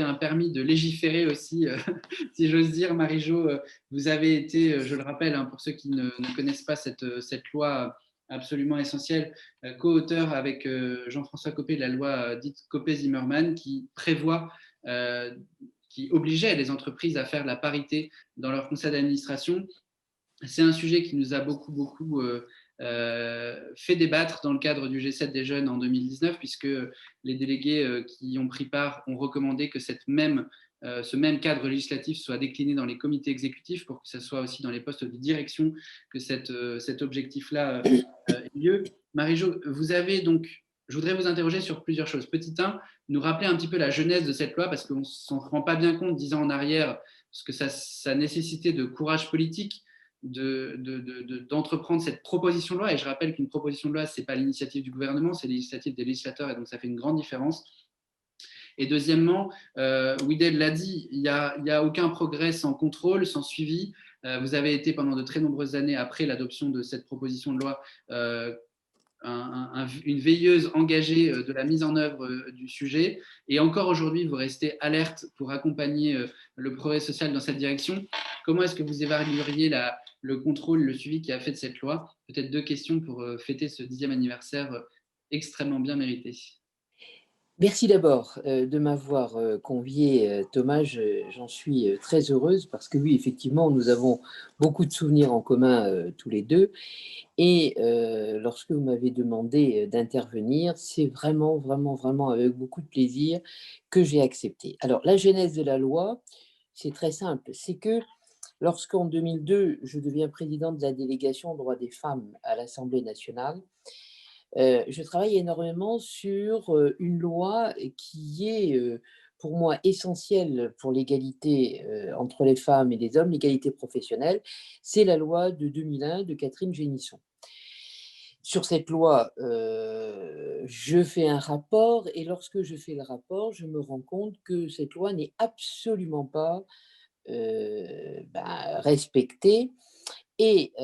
un permis de légiférer aussi, si j'ose dire. Marie-Jo, vous avez été, je le rappelle, hein, pour ceux qui ne connaissent pas cette loi absolument essentielle, co-auteur avec Jean-François Copé de la loi dite Copé-Zimmermann qui prévoit, qui obligeait les entreprises à faire la parité dans leur conseil d'administration. C'est un sujet qui nous a beaucoup fait débattre dans le cadre du G7 des jeunes en 2019, puisque les délégués qui ont pris part ont recommandé que ce même cadre législatif soit décliné dans les comités exécutifs pour que ce soit aussi dans les postes de direction que cet objectif-là ait lieu. Marie-Jo, je voudrais vous interroger sur plusieurs choses. Petit 1, nous rappeler un petit peu la genèse de cette loi, parce qu'on ne s'en rend pas bien compte 10 ans en arrière, parce que ça nécessitait de courage politique d'entreprendre cette proposition de loi. Et je rappelle qu'une proposition de loi, ce n'est pas l'initiative du gouvernement, c'est l'initiative des législateurs, et donc ça fait une grande différence. Et deuxièmement, Ouidel l'a dit, il n'y a aucun progrès sans contrôle, sans suivi. Vous avez été pendant de très nombreuses années, après l'adoption de cette proposition de loi, une veilleuse engagée de la mise en œuvre du sujet. Et encore aujourd'hui, vous restez alerte pour accompagner le progrès social dans cette direction. Comment est-ce que vous évalueriez le contrôle, le suivi qui a fait de cette loi? Peut-être 2 questions pour fêter ce 10e anniversaire extrêmement bien mérité. Merci d'abord de m'avoir convié, Thomas. J'en suis très heureuse parce que oui, effectivement, nous avons beaucoup de souvenirs en commun tous les deux. Et lorsque vous m'avez demandé d'intervenir, c'est vraiment avec beaucoup de plaisir que j'ai accepté. Alors, la genèse de la loi, c'est très simple. C'est que lorsqu'en 2002, je deviens présidente de la délégation aux droits des femmes à l'Assemblée nationale, je travaille énormément sur une loi qui est pour moi essentielle pour l'égalité entre les femmes et les hommes, l'égalité professionnelle. C'est la loi de 2001 de Catherine Génisson. Sur cette loi, je fais un rapport et lorsque je fais le rapport, je me rends compte que cette loi n'est absolument pas respectée. Et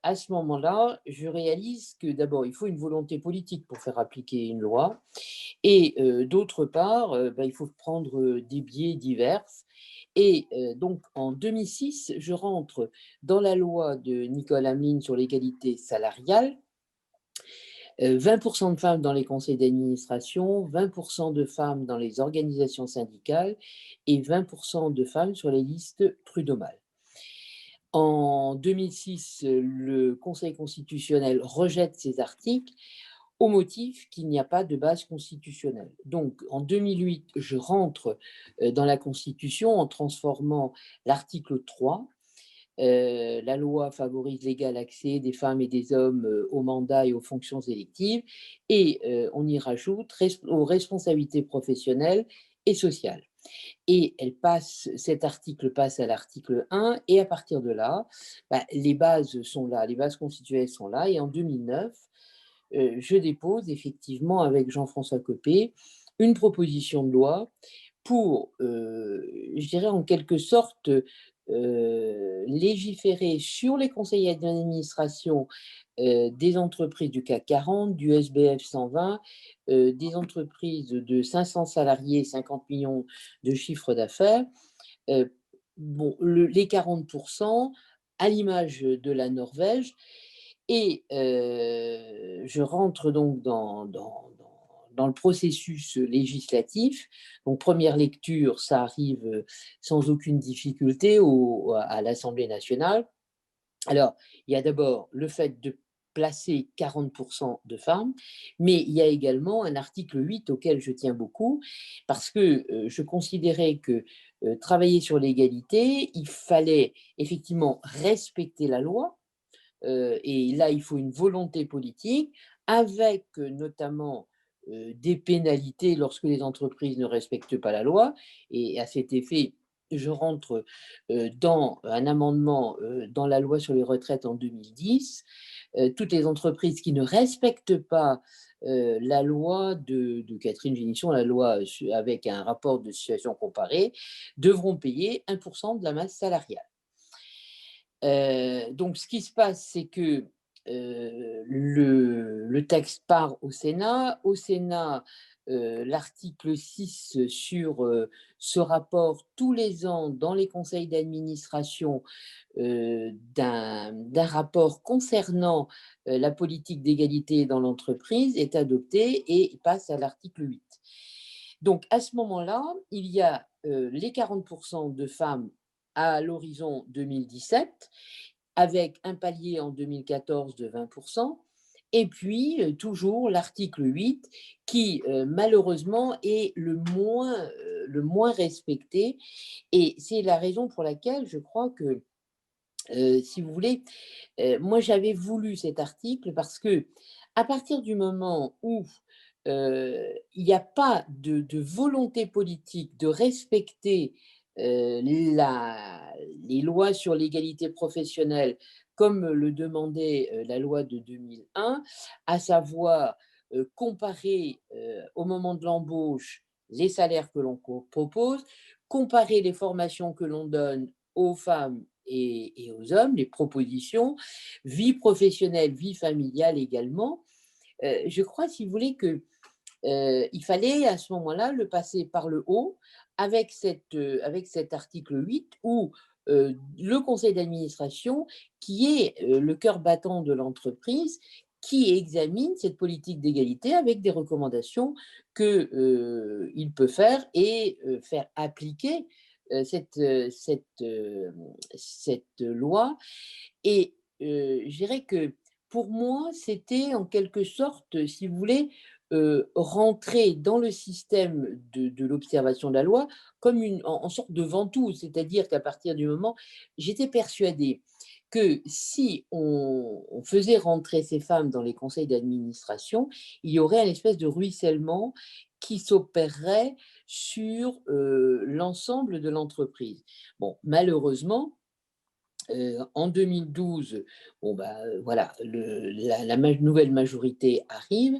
à ce moment-là, je réalise que d'abord, il faut une volonté politique pour faire appliquer une loi et d'autre part, il faut prendre des biais divers. Et donc, en 2006, je rentre dans la loi de Nicole Hameline sur l'égalité salariale. 20% de femmes dans les conseils d'administration, 20% de femmes dans les organisations syndicales et 20% de femmes sur les listes prud'homales. En 2006, le Conseil constitutionnel rejette ces articles au motif qu'il n'y a pas de base constitutionnelle. Donc, en 2008, je rentre dans la Constitution en transformant l'article 3. La loi favorise l'égal accès des femmes et des hommes aux mandats et aux fonctions électives, et on y rajoute aux responsabilités professionnelles et sociales. Et cet article passe à l'article 1, et à partir de là, les bases sont là, les bases constitutionnelles sont là, et en 2009, je dépose effectivement avec Jean-François Copé une proposition de loi pour, je dirais en quelque sorte, légiférer sur les conseillers d'administration des entreprises du CAC 40, du SBF 120, des entreprises de 500 salariés, 50 millions de chiffre d'affaires. Les 40%, à l'image de la Norvège, et je rentre donc dans le processus législatif. Donc, première lecture, ça arrive sans aucune difficulté à l'Assemblée nationale. Alors, il y a d'abord le fait de placer 40% de femmes, mais il y a également un article 8 auquel je tiens beaucoup, parce que je considérais que travailler sur l'égalité, il fallait effectivement respecter la loi, et là, il faut une volonté politique, avec notamment des pénalités lorsque les entreprises ne respectent pas la loi. Et à cet effet, je rentre dans un amendement dans la loi sur les retraites en 2010. Toutes les entreprises qui ne respectent pas la loi de Catherine Génisson, la loi avec un rapport de situation comparée, devront payer 1% de la masse salariale. Donc, ce qui se passe, c'est que le texte part au Sénat. Au Sénat, l'article 6 sur ce rapport tous les ans dans les conseils d'administration d'un rapport concernant la politique d'égalité dans l'entreprise est adopté et passe à l'article 8. Donc à ce moment-là, il y a les 40% de femmes à l'horizon 2017, avec un palier en 2014 de 20%, et puis toujours l'article 8 qui malheureusement est le moins respecté. Et c'est la raison pour laquelle je crois que, si vous voulez, moi j'avais voulu cet article parce que à partir du moment où il n'y a pas de volonté politique de respecter les lois sur l'égalité professionnelle comme le demandait la loi de 2001, à savoir comparer au moment de l'embauche les salaires que l'on propose, comparer les formations que l'on donne aux femmes et aux hommes, les propositions, vie professionnelle, vie familiale également. Je crois, si vous voulez, que il fallait à ce moment-là le passer par le haut avec cet article 8 où le conseil d'administration, qui est le cœur battant de l'entreprise, qui examine cette politique d'égalité avec des recommandations qu'il peut faire et faire appliquer cette loi. Et je dirais que pour moi, c'était en quelque sorte, si vous voulez, rentrer dans le système de l'observation de la loi comme en sorte de ventouse. C'est-à-dire qu'à partir du moment, j'étais persuadée que si on faisait rentrer ces femmes dans les conseils d'administration, il y aurait une espèce de ruissellement qui s'opérerait sur l'ensemble de l'entreprise. Bon, malheureusement, en 2012, bon bah, voilà, la nouvelle majorité arrive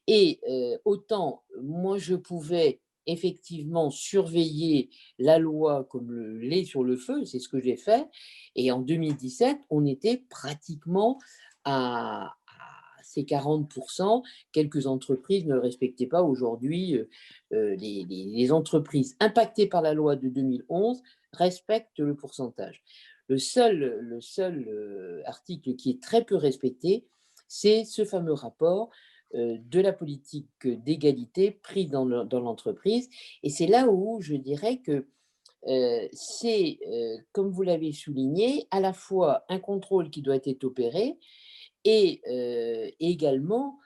et autant moi je pouvais effectivement surveiller la loi comme le lait sur le feu, c'est ce que j'ai fait. Et en 2017, on était pratiquement à ces 40%. Quelques entreprises ne le respectaient pas. Aujourd'hui, les entreprises impactées par la loi de 2011 respectent le pourcentage. Le seul article qui est très peu respecté, c'est ce fameux rapport de la politique d'égalité pris dans l'entreprise. Et c'est là où je dirais que c'est, comme vous l'avez souligné, à la fois un contrôle qui doit être opéré et également,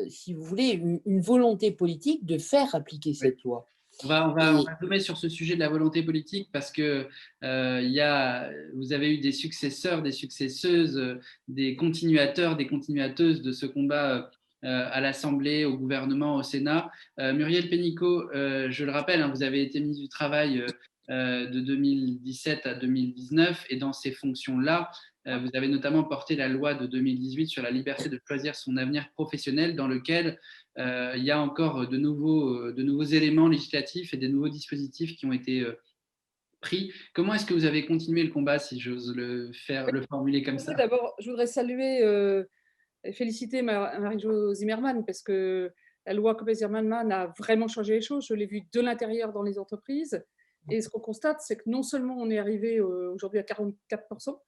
si vous voulez, une volonté politique de faire appliquer Oui. cette loi. On va Et zoomer sur ce sujet de la volonté politique parce que vous avez eu des successeurs, des successeuses, des continuateurs, des continuateuses de ce combat à l'Assemblée, au gouvernement, au Sénat. Muriel Pénicaud, je le rappelle, hein, vous avez été ministre du Travail de 2017 à 2019 et dans ces fonctions-là, vous avez notamment porté la loi de 2018 sur la liberté de choisir son avenir professionnel dans lequel il y a encore de nouveaux éléments législatifs et des nouveaux dispositifs qui ont été pris. Comment est-ce que vous avez continué le combat, si j'ose le formuler comme ça? D'abord, je voudrais saluer et féliciter Marie-Jo Zimmermann parce que la loi Copé-Zimmermann a vraiment changé les choses. Je l'ai vu de l'intérieur dans les entreprises. Et ce qu'on constate, c'est que non seulement on est arrivé aujourd'hui à 44%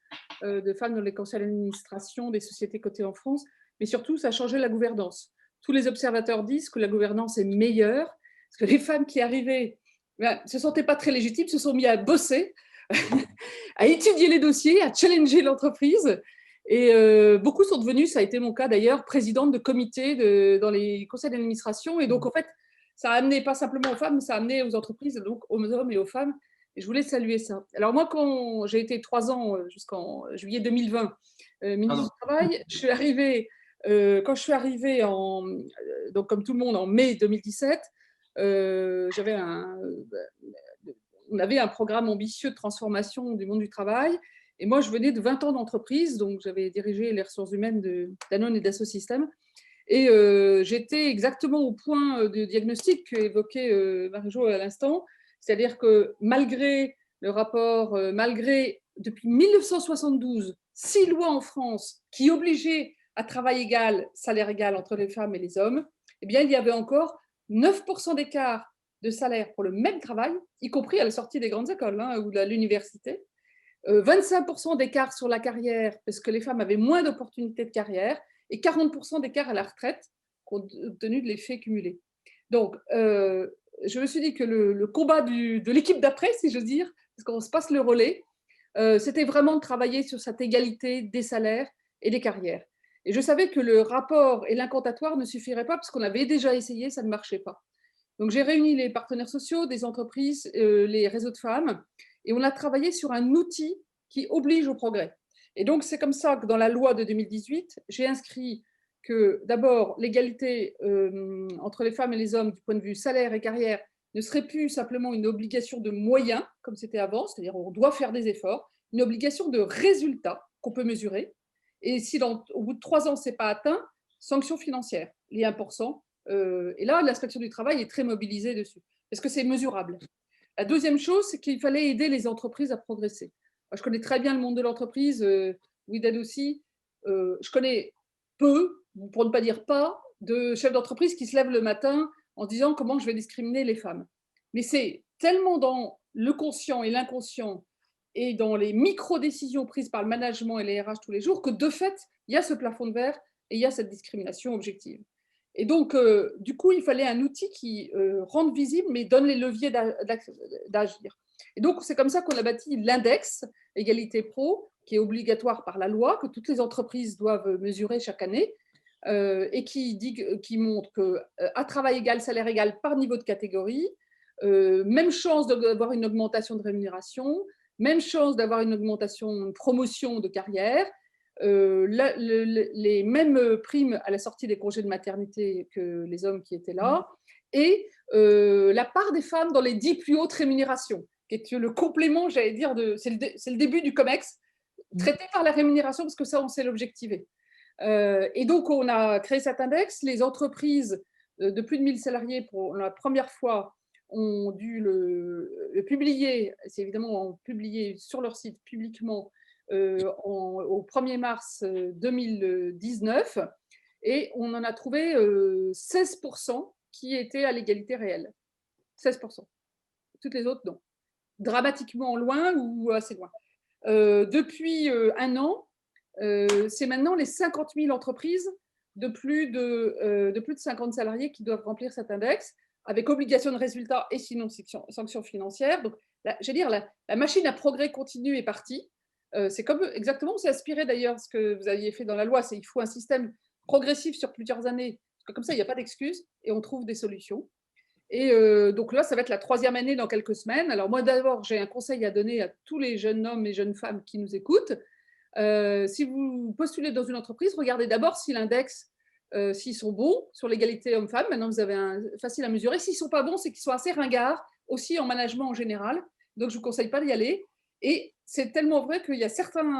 de femmes dans les conseils d'administration des sociétés cotées en France, mais surtout, ça a changé la gouvernance. Tous les observateurs disent que la gouvernance est meilleure, parce que les femmes qui arrivaient ne se sentaient pas très légitimes, se sont mis à bosser, à étudier les dossiers, à challenger l'entreprise. Et beaucoup sont devenus, ça a été mon cas d'ailleurs, présidente de comité dans les conseils d'administration. Et donc, en fait, ça a amené pas simplement aux femmes, mais ça a amené aux entreprises, donc aux hommes et aux femmes. Et je voulais saluer ça. Alors moi, quand j'ai été 3 ans jusqu'en juillet 2020 ministre du Travail, quand je suis arrivée donc comme tout le monde en mai 2017, on avait un programme ambitieux de transformation du monde du travail. Et moi, je venais de 20 ans d'entreprise, donc j'avais dirigé les ressources humaines de Danone et d'Asso Systèmes. Et j'étais exactement au point de diagnostic qu'évoquait Marie-Jo à l'instant, c'est-à-dire que malgré le rapport, malgré depuis 1972, 6 lois en France qui obligeaient à travail égal, salaire égal entre les femmes et les hommes, eh bien, il y avait encore 9% d'écart de salaire pour le même travail, y compris à la sortie des grandes écoles ou de l'université. 25% d'écart sur la carrière, parce que les femmes avaient moins d'opportunités de carrière, et 40% d'écart à la retraite, compte tenu de l'effet cumulé. Donc, je me suis dit que le combat de l'équipe d'après, si je veux dire, parce qu'on se passe le relais, c'était vraiment de travailler sur cette égalité des salaires et des carrières. Et je savais que le rapport et l'incantatoire ne suffiraient pas, parce qu'on avait déjà essayé, ça ne marchait pas. Donc, j'ai réuni les partenaires sociaux, des entreprises, les réseaux de femmes, et on a travaillé sur un outil qui oblige au progrès. Et donc, c'est comme ça que dans la loi de 2018, j'ai inscrit que d'abord, l'égalité entre les femmes et les hommes du point de vue salaire et carrière ne serait plus simplement une obligation de moyens, comme c'était avant, c'est-à-dire on doit faire des efforts, une obligation de résultats qu'on peut mesurer. Et si au bout de 3 ans, ce n'est pas atteint, sanction financière, les 1%. Et là, l'inspection du travail est très mobilisée dessus, parce que c'est mesurable. La deuxième chose, c'est qu'il fallait aider les entreprises à progresser. Moi, je connais très bien le monde de l'entreprise, Widad aussi. Je connais peu, pour ne pas dire pas, de chefs d'entreprise qui se lèvent le matin en disant comment je vais discriminer les femmes. Mais c'est tellement dans le conscient et l'inconscient et dans les micro-décisions prises par le management et les RH tous les jours que de fait, il y a ce plafond de verre et il y a cette discrimination objective. Et donc, du coup, il fallait un outil qui rende visible, mais donne les leviers d'agir. Et donc, c'est comme ça qu'on a bâti l'index Égalité Pro, qui est obligatoire par la loi, que toutes les entreprises doivent mesurer chaque année, et qui montre qu'à travail égal, salaire égal par niveau de catégorie, même chance d'avoir une augmentation de rémunération, même chance d'avoir une augmentation, une promotion de carrière, les mêmes primes à la sortie des congés de maternité que les hommes qui étaient là, et la part des femmes dans les 10 plus hautes rémunérations, qui est le complément, j'allais dire, c'est le début du COMEX, traité par la rémunération, parce que ça, on sait l'objectiver. Et donc, on a créé cet index. Les entreprises de plus de 1000 salariés, pour la première fois, ont dû le publier, c'est évidemment publié sur leur site publiquement au 1er mars 2019, et on en a trouvé 16% qui étaient à l'égalité réelle. 16%. Toutes les autres, non. Dramatiquement loin ou assez loin. Depuis un an, c'est maintenant les 50 000 entreprises de plus de 50 salariés qui doivent remplir cet index, avec obligation de résultat et sinon sanction financière. Donc, je veux dire, la machine à progrès continu est partie. C'est comme exactement, c'est aspiré d'ailleurs ce que vous aviez fait dans la loi, c'est qu'il faut un système progressif sur plusieurs années, parce que comme ça, il n'y a pas d'excuses et on trouve des solutions. Et donc là, ça va être la 3e année dans quelques semaines. Alors moi, d'abord, j'ai un conseil à donner à tous les jeunes hommes et jeunes femmes qui nous écoutent. Si vous postulez dans une entreprise, regardez d'abord si l'index, s'ils sont bons sur l'égalité homme-femme. Maintenant, vous avez facile à mesurer. S'ils ne sont pas bons, c'est qu'ils sont assez ringards, aussi en management en général. Donc, je ne vous conseille pas d'y aller. Et c'est tellement vrai qu'il y a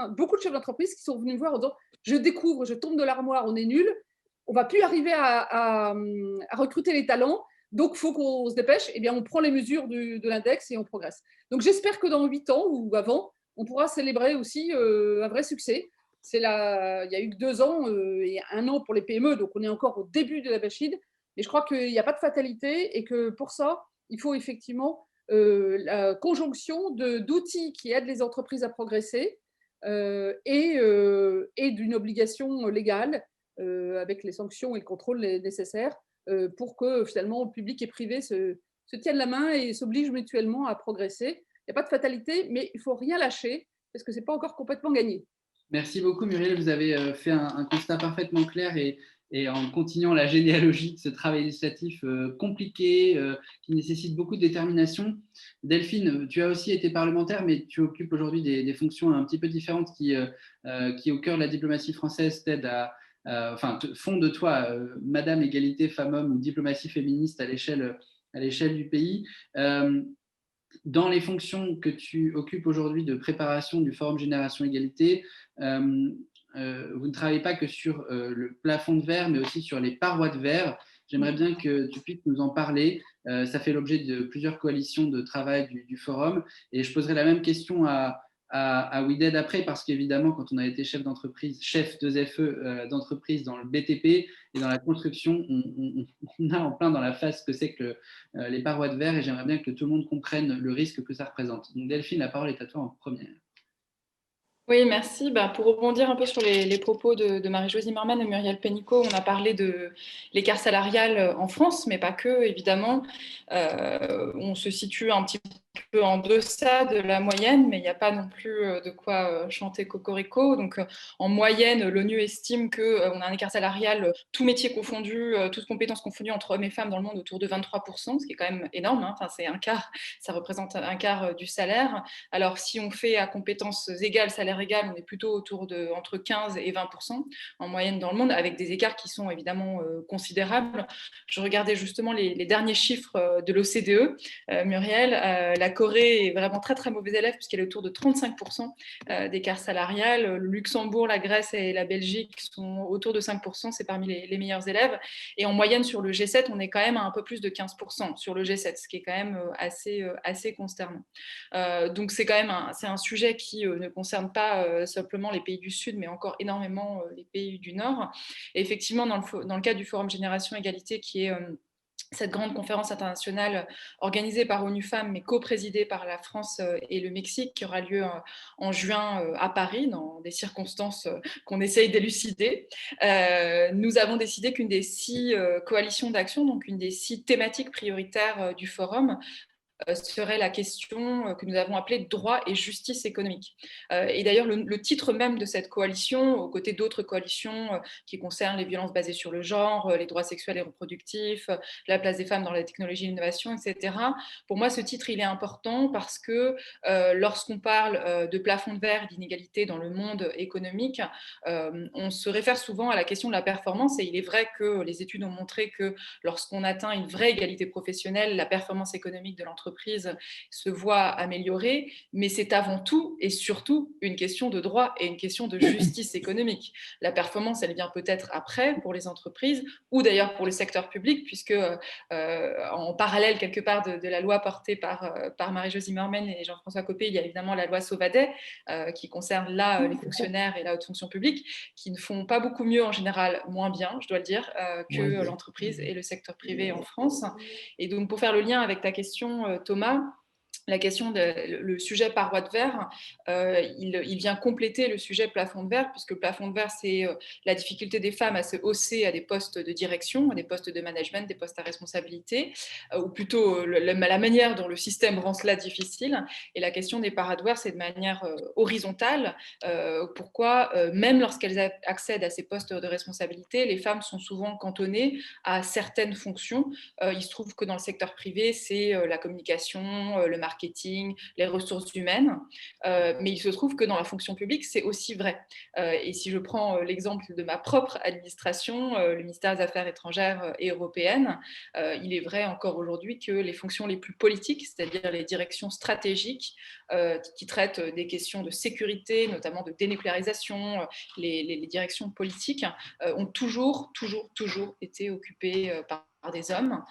beaucoup de chefs d'entreprise qui sont venus me voir en disant « Je découvre, je tombe de l'armoire, on est nul. On ne va plus arriver à recruter les talents. Donc, il faut qu'on se dépêche. » Eh bien, on prend les mesures de l'index et on progresse. Donc, j'espère que dans 8 ans ou avant, on pourra célébrer aussi un vrai succès. Il y a eu que 2 ans et 1 an pour les PME, donc on est encore au début de la machine. Mais je crois qu'il n'y a pas de fatalité et que pour ça, il faut effectivement la conjonction d'outils qui aident les entreprises à progresser et d'une obligation légale avec les sanctions et le contrôle nécessaires pour que finalement public et privé se tiennent la main et s'obligent mutuellement à progresser. Il n'y a pas de fatalité, mais il ne faut rien lâcher parce que ce n'est pas encore complètement gagné. Merci beaucoup, Muriel. Vous avez fait un constat parfaitement clair et en continuant la généalogie de ce travail législatif compliqué, qui nécessite beaucoup de détermination. Delphine, tu as aussi été parlementaire, mais tu occupes aujourd'hui des fonctions un petit peu différentes qui au cœur de la diplomatie française, font de toi Madame Égalité Femmes-Hommes ou diplomatie féministe à l'échelle du pays. Dans les fonctions que tu occupes aujourd'hui de préparation du Forum Génération Égalité, vous ne travaillez pas que sur le plafond de verre, mais aussi sur les parois de verre. J'aimerais bien que tu puisses nous en parler. Ça fait l'objet de plusieurs coalitions de travail du Forum. Et je poserai la même question à à WeDead après, parce qu'évidemment, quand on a été chef d'entreprise, chef 2FE d'entreprise dans le BTP et dans la construction, on a en plein dans la face ce que c'est que les parois de verre, et j'aimerais bien que tout le monde comprenne le risque que ça représente. Donc Delphine, la parole est à toi en première. Oui, merci. Pour rebondir un peu sur les propos de Marie-Jo Zimmermann et Muriel Pénicaud, on a parlé de l'écart salarial en France, mais pas que, évidemment. On se situe un petit peu en deçà de la moyenne, mais il n'y a pas non plus de quoi chanter cocorico. Donc, en moyenne, l'ONU estime qu'on a un écart salarial, tous métiers confondus, toutes compétences confondues entre hommes et femmes dans le monde, autour de 23%, ce qui est quand même énorme. Enfin, c'est un quart, ça représente un quart du salaire. Alors, si on fait à compétences égales, salaire égal, on est plutôt autour de entre 15 et 20% en moyenne dans le monde, avec des écarts qui sont évidemment considérables. Je regardais justement les derniers chiffres de l'OCDE, Muriel. La Corée est vraiment très très mauvaise élève puisqu'elle est autour de 35% d'écart salarial. Le Luxembourg, la Grèce et la Belgique sont autour de 5%, c'est parmi les meilleurs élèves. Et en moyenne sur le G7, on est quand même à un peu plus de 15% sur le G7, ce qui est quand même assez consternant. Donc c'est quand même un sujet qui ne concerne pas simplement les pays du Sud, mais encore énormément les pays du Nord. Et effectivement, dans le cadre du Forum Génération Égalité, qui est cette grande conférence internationale organisée par ONU Femmes, mais co-présidée par la France et le Mexique, qui aura lieu en juin à Paris, dans des circonstances qu'on essaye d'élucider. Nous avons décidé qu'une des 6 coalitions d'action, donc une des 6 thématiques prioritaires du forum, serait la question que nous avons appelée droit et justice économique. Et d'ailleurs, le titre même de cette coalition, aux côtés d'autres coalitions qui concernent les violences basées sur le genre, les droits sexuels et reproductifs, la place des femmes dans la technologie et l'innovation, etc. Pour moi, ce titre, il est important parce que lorsqu'on parle de plafond de verre, d'inégalité dans le monde économique, on se réfère souvent à la question de la performance, et il est vrai que les études ont montré que lorsqu'on atteint une vraie égalité professionnelle, la performance économique de l'entreprise se voit améliorée, mais c'est avant tout et surtout une question de droit et une question de justice économique. La performance, elle vient peut-être après pour les entreprises, ou d'ailleurs pour le secteur public, puisque en parallèle quelque part de la loi portée par Marie-Jo Zimmermann et Jean-François Copé, il y a évidemment la loi Sauvadet, qui concerne là les fonctionnaires et la haute fonction publique, qui ne font pas beaucoup mieux en général, moins bien, je dois le dire, que l'entreprise et le secteur privé en France. Et donc, pour faire le lien avec ta question, Thomas, le sujet paroi de verre, il vient compléter le sujet plafond de verre, puisque le plafond de verre, c'est la difficulté des femmes à se hausser à des postes de direction, à des postes de management, des postes à responsabilité, ou plutôt la manière dont le système rend cela difficile. Et la question des parois de verre, c'est de manière horizontale. Pourquoi, même lorsqu'elles accèdent à ces postes de responsabilité, les femmes sont souvent cantonnées à certaines fonctions. Il se trouve que dans le secteur privé, c'est la communication, le marketing, les ressources humaines. Mais il se trouve que dans la fonction publique, c'est aussi vrai. Et si je prends l'exemple de ma propre administration, le ministère des Affaires étrangères et européennes, il est vrai encore aujourd'hui que les fonctions les plus politiques, c'est-à-dire les directions stratégiques qui traitent des questions de sécurité, notamment de dénucléarisation, les directions politiques, ont toujours été occupées par des hommes,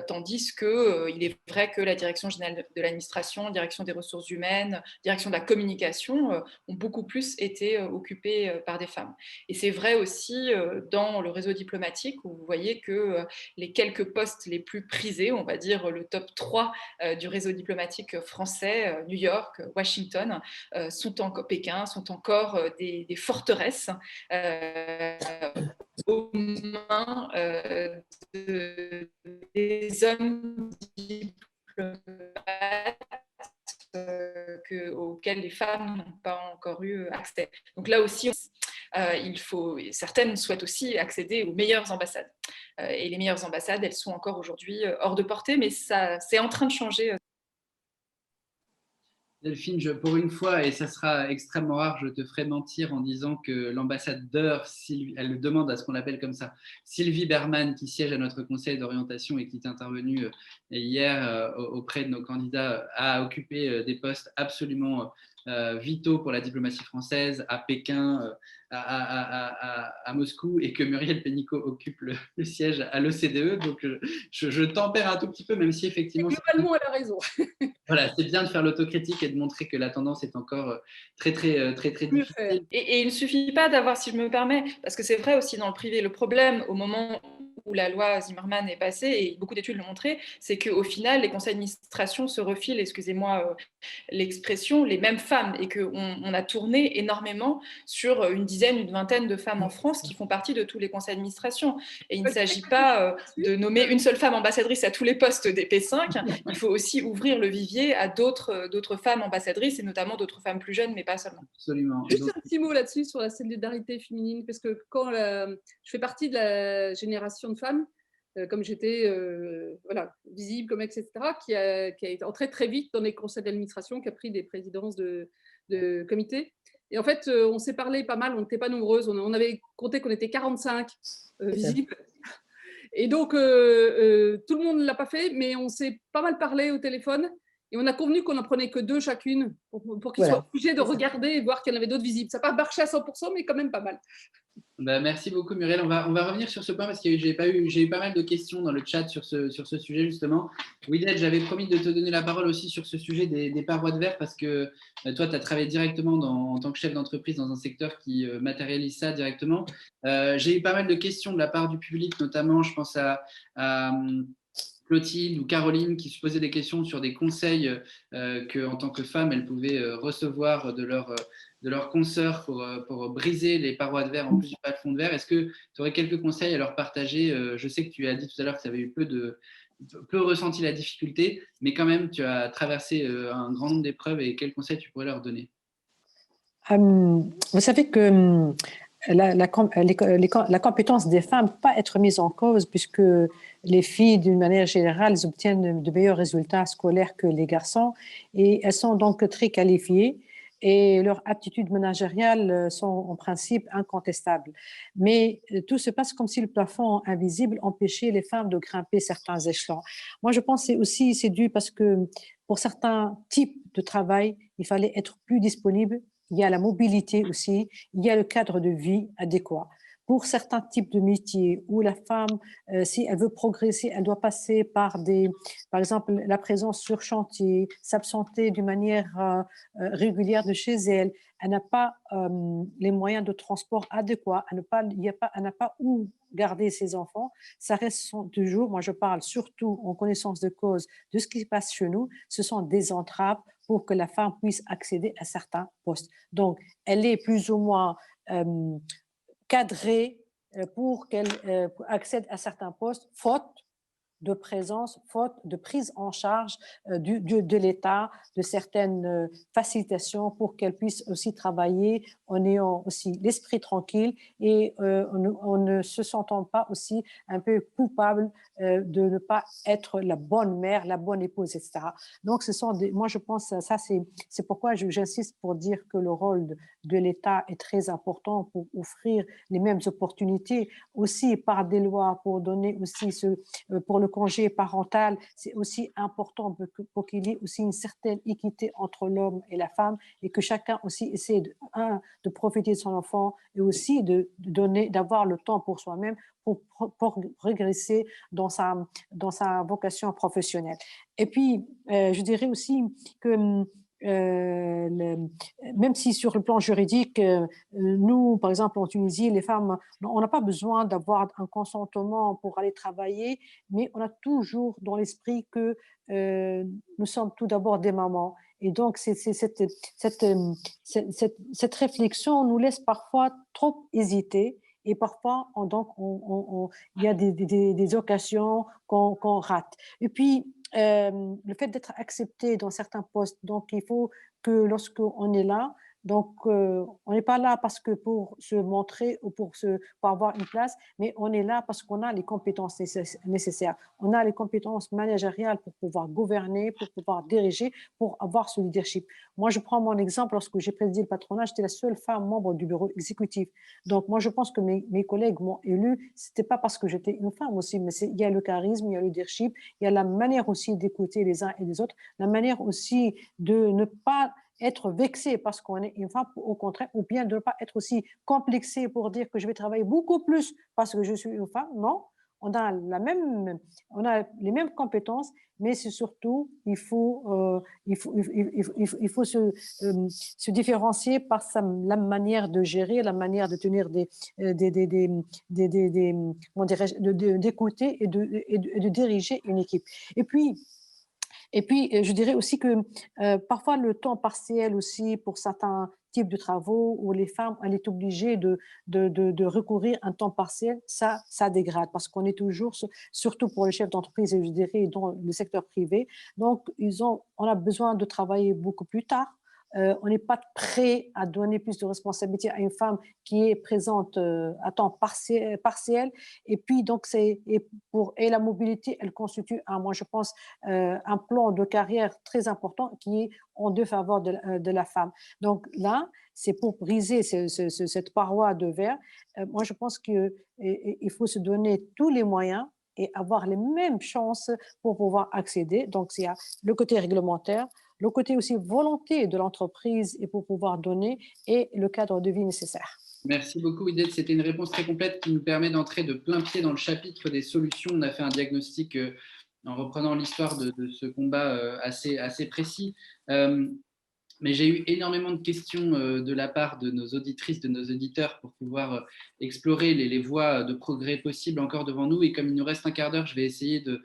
tandis qu'il est vrai que la direction générale de l'administration, direction des ressources humaines, direction de la communication ont beaucoup plus été occupées par des femmes. Et c'est vrai aussi dans le réseau diplomatique, où vous voyez que les quelques postes les plus prisés, on va dire le top 3 du réseau diplomatique français, New York, Washington, Pékin, sont encore des forteresses aux mains des hommes diplomates auxquels les femmes n'ont pas encore eu accès. Donc là aussi, certaines souhaitent aussi accéder aux meilleures ambassades. Et les meilleures ambassades, elles sont encore aujourd'hui hors de portée, mais c'est en train de changer. Delphine, pour une fois, et ça sera extrêmement rare, je te ferai mentir en disant que l'ambassadeur, elle le demande à ce qu'on l'appelle comme ça, Sylvie Berman, qui siège à notre conseil d'orientation et qui est intervenue hier auprès de nos candidats, a occupé des postes absolument vitaux pour la diplomatie française à Pékin, à Moscou, et que Muriel Pénicaud occupe le siège à l'OCDE. Donc, je tempère un tout petit peu, même si effectivement… Globalement, elle a raison. Voilà, c'est bien de faire l'autocritique et de montrer que la tendance est encore très difficile. Et il ne suffit pas d'avoir, si je me permets, parce que c'est vrai aussi dans le privé, le problème au moment où la loi Zimmermann est passée, et beaucoup d'études l'ont montré, c'est qu'au final, les conseils d'administration se refilent, excusez-moi l'expression, les mêmes femmes, et qu'on a tourné énormément sur une dizaine, une vingtaine de femmes en France qui font partie de tous les conseils d'administration. Et il ne s'agit pas de nommer une seule femme ambassadrice à tous les postes des P5, il faut aussi ouvrir le vivier à d'autres femmes ambassadrices, et notamment d'autres femmes plus jeunes, mais pas seulement. Absolument. Juste un petit mot là-dessus sur la solidarité féminine, parce que quand je fais partie de la génération de femmes, comme j'étais voilà, visible, comme etc., qui a été entrée très vite dans les conseils d'administration, qui a pris des présidences de comités. Et en fait, on s'est parlé pas mal, on n'était pas nombreuses, on avait compté qu'on était 45 visibles. Et donc, tout le monde ne l'a pas fait, mais on s'est pas mal parlé au téléphone. Et on a convenu qu'on n'en prenait que 2 chacune pour qu'ils soient obligés de regarder et voir qu'il y en avait d'autres visibles. Ça n'a pas marché à 100%, mais quand même pas mal. Bah, merci beaucoup Muriel. On va revenir sur ce point parce que j'ai eu pas mal de questions dans le chat sur ce sujet justement. Wided, j'avais promis de te donner la parole aussi sur ce sujet des parois de verre parce que toi, tu as travaillé directement en tant que chef d'entreprise dans un secteur qui matérialise ça directement. J'ai eu pas mal de questions de la part du public, notamment je pense à Clotilde ou Caroline qui se posaient des questions sur des conseils qu'en tant que femme, elles pouvaient recevoir de leurs consoeurs pour briser les parois de verre en plus du plafond de verre. Est-ce que tu aurais quelques conseils à leur partager? Je sais que tu as dit tout à l'heure que tu avais eu peu ressenti la difficulté, mais quand même, tu as traversé un grand nombre d'épreuves, et quels conseils tu pourrais leur donner? Vous savez que la compétence des femmes ne peut pas être mise en cause puisque les filles, d'une manière générale, elles obtiennent de meilleurs résultats scolaires que les garçons et elles sont donc très qualifiées et leurs aptitudes managériales sont en principe incontestables. Mais tout se passe comme si le plafond invisible empêchait les femmes de grimper certains échelons. Moi, je pense que c'est dû parce que pour certains types de travail, il fallait être plus disponible. Il y a la mobilité aussi, il y a le cadre de vie adéquat. Pour certains types de métiers où la femme, si elle veut progresser, elle doit passer par par exemple, la présence sur chantier, s'absenter d'une manière régulière de chez elle. Elle n'a pas les moyens de transport adéquats, elle n'a pas où garder ses enfants. Ça reste toujours, moi je parle surtout en connaissance de cause de ce qui se passe chez nous, ce sont des entraves pour que la femme puisse accéder à certains postes. Donc, elle est plus ou moins cadrée pour qu'elle accède à certains postes, faute de présence, faute de prise en charge de l'État, de certaines facilitations pour qu'elle puisse aussi travailler en ayant aussi l'esprit tranquille et en ne se sentant pas aussi un peu coupable de ne pas être la bonne mère, la bonne épouse, etc. Donc, moi, je pense que ça, c'est pourquoi j'insiste pour dire que le rôle de l'État est très important pour offrir les mêmes opportunités, aussi par des lois, pour donner aussi pour le congé parental, c'est aussi important pour qu'il y ait aussi une certaine équité entre l'homme et la femme et que chacun aussi essaie de profiter de son enfant et aussi d'avoir le temps pour soi-même pour régresser dans sa vocation professionnelle. Et puis, je dirais aussi que même si sur le plan juridique, nous, par exemple en Tunisie, les femmes, on n'a pas besoin d'avoir un consentement pour aller travailler, mais on a toujours dans l'esprit que nous sommes tout d'abord des mamans. Et donc, cette réflexion nous laisse parfois trop hésiter. Et parfois, il y a des occasions qu'on rate. Et puis, le fait d'être accepté dans certains postes, donc il faut que lorsqu'on est là, donc on n'est pas là parce que pour se montrer ou pour avoir une place, mais on est là parce qu'on a les compétences nécessaires. On a les compétences managériales pour pouvoir gouverner, pour pouvoir diriger, pour avoir ce leadership. Moi, je prends mon exemple, lorsque j'ai présidé le patronat, j'étais la seule femme membre du bureau exécutif. Donc moi, je pense que mes collègues m'ont élue, c'était pas parce que j'étais une femme aussi, mais il y a le charisme, il y a le leadership, il y a la manière aussi d'écouter les uns et les autres, la manière aussi de ne pas être vexé parce qu'on est une femme, au contraire, ou bien de ne pas être aussi complexé pour dire que je vais travailler beaucoup plus parce que je suis une femme. Non, on a, on a les mêmes compétences, mais c'est surtout, il faut se différencier par la manière de gérer, la manière de tenir comment dirais-je, d'écouter et de diriger une équipe. Et puis, je dirais aussi que parfois le temps partiel aussi pour certains types de travaux où les femmes, elles sont obligées de recourir à un temps partiel, ça dégrade parce qu'on est toujours, surtout pour les chefs d'entreprise, et je dirais dans le secteur privé, donc on a besoin de travailler beaucoup plus tard. On n'est pas prêt à donner plus de responsabilité à une femme qui est présente à temps partiel. Et puis, donc, et la mobilité, elle constitue, moi, je pense, un plan de carrière très important qui est en défaveur de la femme. Donc là, c'est pour briser cette paroi de verre. Moi, je pense qu'il faut se donner tous les moyens et avoir les mêmes chances pour pouvoir accéder. Donc, il y a le côté réglementaire, le côté aussi volonté de l'entreprise et pour pouvoir donner, et le cadre de vie nécessaire. Merci beaucoup, Idette. C'était une réponse très complète qui nous permet d'entrer de plein pied dans le chapitre des solutions. On a fait un diagnostic en reprenant l'histoire de ce combat assez précis. Mais j'ai eu énormément de questions de la part de nos auditrices, de nos auditeurs pour pouvoir explorer les voies de progrès possibles encore devant nous. Et comme il nous reste un quart d'heure, je vais essayer de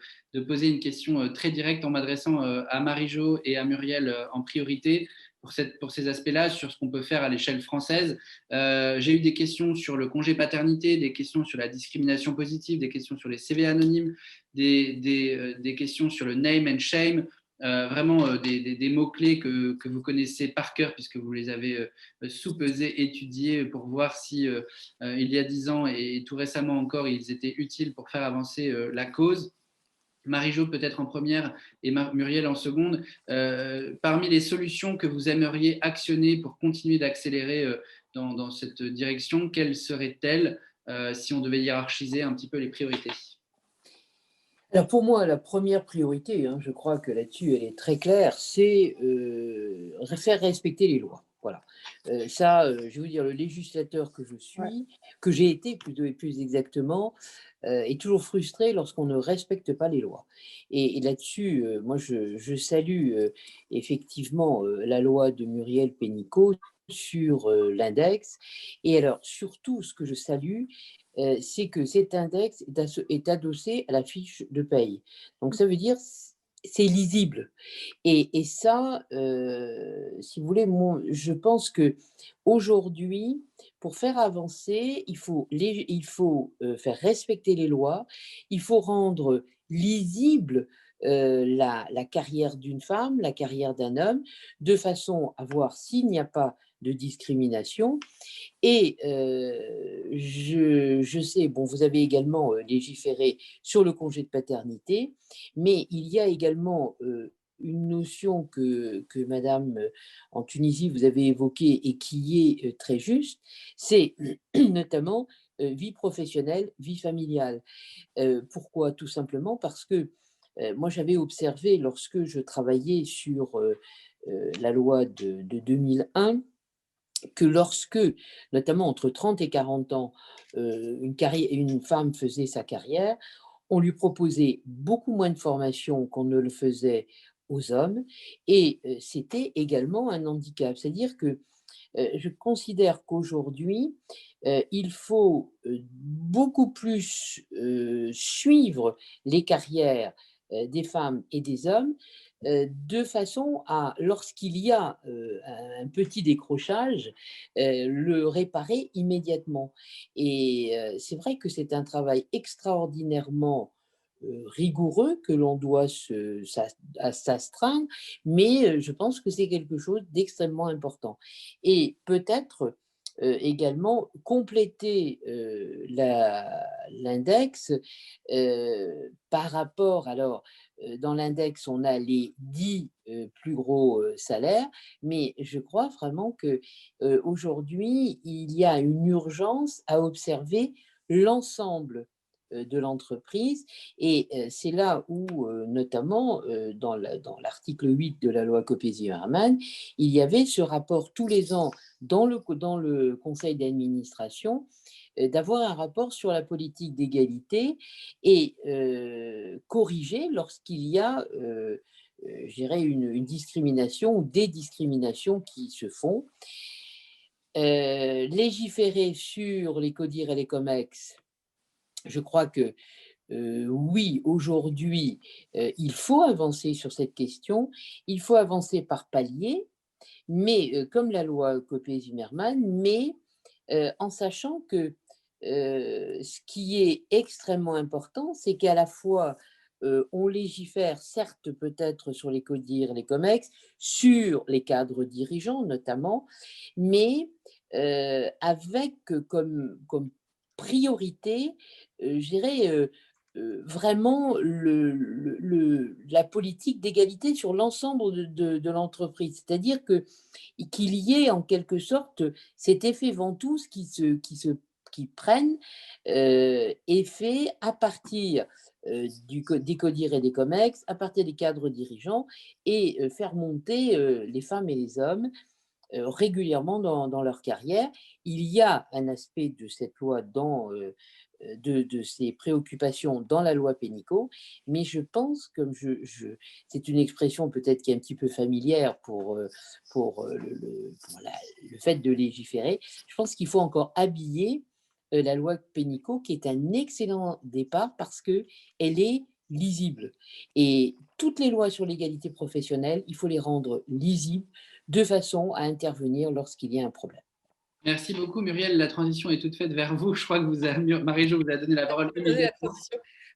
poser une question très directe en m'adressant à Marie-Jo et à Muriel en priorité pour ces aspects-là, sur ce qu'on peut faire à l'échelle française. J'ai eu des questions sur le congé paternité, des questions sur la discrimination positive, des questions sur les CV anonymes, des questions sur le name and shame. Vraiment des mots-clés que vous connaissez par cœur puisque vous les avez sous-pesés, étudiés pour voir si il y a 10 ans et tout récemment encore, ils étaient utiles pour faire avancer la cause. Marie-Jo peut-être en première et Muriel en seconde. Parmi les solutions que vous aimeriez actionner pour continuer d'accélérer dans cette direction, quelles seraient-elles si on devait hiérarchiser un petit peu les priorités ? Alors pour moi, la première priorité, je crois que là-dessus, elle est très claire, c'est faire respecter les lois. Voilà. Je vais vous dire, le législateur que je suis, que j'ai été plutôt et plus exactement, est toujours frustré lorsqu'on ne respecte pas les lois. Et là-dessus, moi, je salue effectivement la loi de Muriel Pénicaud sur l'index. Et alors, surtout, ce que je salue, c'est que cet index est adossé à la fiche de paye. Donc, ça veut dire c'est lisible. Et ça, si vous voulez, je pense que aujourd'hui, pour faire avancer, il faut faire respecter les lois, il faut rendre lisible la carrière d'une femme, la carrière d'un homme, de façon à voir s'il n'y a pas de discrimination. Et je sais, bon, vous avez également légiféré sur le congé de paternité, mais il y a également une notion que madame, en Tunisie, vous avez évoquée et qui est très juste, c'est notamment vie professionnelle, vie familiale. Pourquoi? Tout simplement parce que moi, j'avais observé lorsque je travaillais sur la loi de 2001, que lorsque, notamment entre 30 et 40 ans, une femme faisait sa carrière, on lui proposait beaucoup moins de formation qu'on ne le faisait aux hommes, et c'était également un handicap. C'est-à-dire que je considère qu'aujourd'hui, il faut beaucoup plus suivre les carrières des femmes et des hommes, de façon à, lorsqu'il y a un petit décrochage, le réparer immédiatement. Et c'est vrai que c'est un travail extraordinairement rigoureux que l'on doit s'astreindre, mais je pense que c'est quelque chose d'extrêmement important. Et peut-être également compléter l'index par rapport, alors dans l'index on a les 10 plus gros salaires, mais je crois vraiment que aujourd'hui il y a une urgence à observer l'ensemble de l'entreprise. Et c'est là où, notamment dans l'article 8 de la loi Copé-Zimmermann, il y avait ce rapport tous les ans dans le conseil d'administration, d'avoir un rapport sur la politique d'égalité et corriger lorsqu'il y a, je dirais, une discrimination ou des discriminations qui se font. Légiférer sur les CODIR et les COMEX, je crois que oui, aujourd'hui, il faut avancer sur cette question, il faut avancer par paliers, mais comme la loi Copé-Zimmermann, mais en sachant que ce qui est extrêmement important, c'est qu'à la fois on légifère, certes peut-être sur les CODIR, les COMEX, sur les cadres dirigeants notamment, mais avec comme priorité, je dirais, vraiment la politique d'égalité sur l'ensemble de l'entreprise. C'est-à-dire qu'il y ait en quelque sorte cet effet ventouse qui prenne effet à partir des CODIR et des COMEX, à partir des cadres dirigeants, et faire monter les femmes et les hommes régulièrement dans leur carrière. Il y a un aspect de cette loi de ces préoccupations dans la loi Pénicaud, mais je pense, c'est une expression peut-être qui est un petit peu familière pour le fait de légiférer, je pense qu'il faut encore habiller la loi Pénicaud, qui est un excellent départ parce qu'elle est lisible. Et toutes les lois sur l'égalité professionnelle, il faut les rendre lisibles de façon à intervenir lorsqu'il y a un problème. Merci beaucoup, Muriel. La transition est toute faite vers vous. Je crois que Marie-Jo vous a donné la parole immédiatement.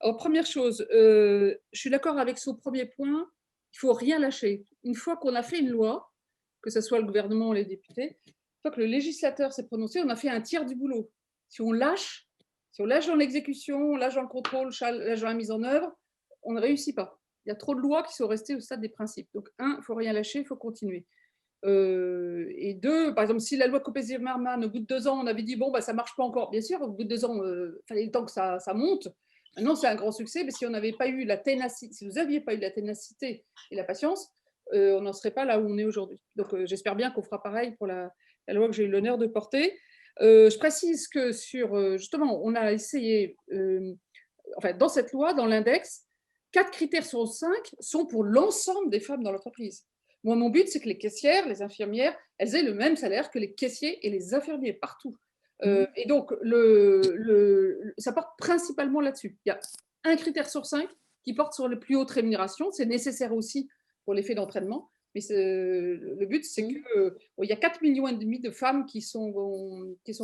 Alors, première chose, je suis d'accord avec son premier point, il ne faut rien lâcher. Une fois qu'on a fait une loi, que ce soit le gouvernement ou les députés, une fois que le législateur s'est prononcé, on a fait un tiers du boulot. Si on lâche dans l'exécution, on lâche dans le contrôle, on lâche dans la mise en œuvre, on ne réussit pas. Il y a trop de lois qui sont restées au stade des principes. Donc, il ne faut rien lâcher, il faut continuer. Et deux, par exemple, si la loi Copé-Zimmermann, au bout de 2 ans, on avait dit, bon, bah, ça ne marche pas encore. Bien sûr, au bout de 2 ans, il fallait le temps que ça monte. Maintenant, c'est un grand succès, mais si on n'avait pas eu la ténacité, si vous n'aviez pas eu la ténacité et la patience, on n'en serait pas là où on est aujourd'hui. Donc, j'espère bien qu'on fera pareil pour la loi que j'ai eu l'honneur de porter. Je précise que justement, on a essayé, dans cette loi, dans l'index, 4 critères sur 5 sont pour l'ensemble des femmes dans l'entreprise. Moi, mon but, c'est que les caissières, les infirmières, elles aient le même salaire que les caissiers et les infirmiers partout. Et donc, ça porte principalement là-dessus. Il y a un critère sur 5 qui porte sur les plus hautes rémunérations. C'est nécessaire aussi pour l'effet d'entraînement. Mais le but, c'est qu'il y a 4,5 millions de femmes qui sont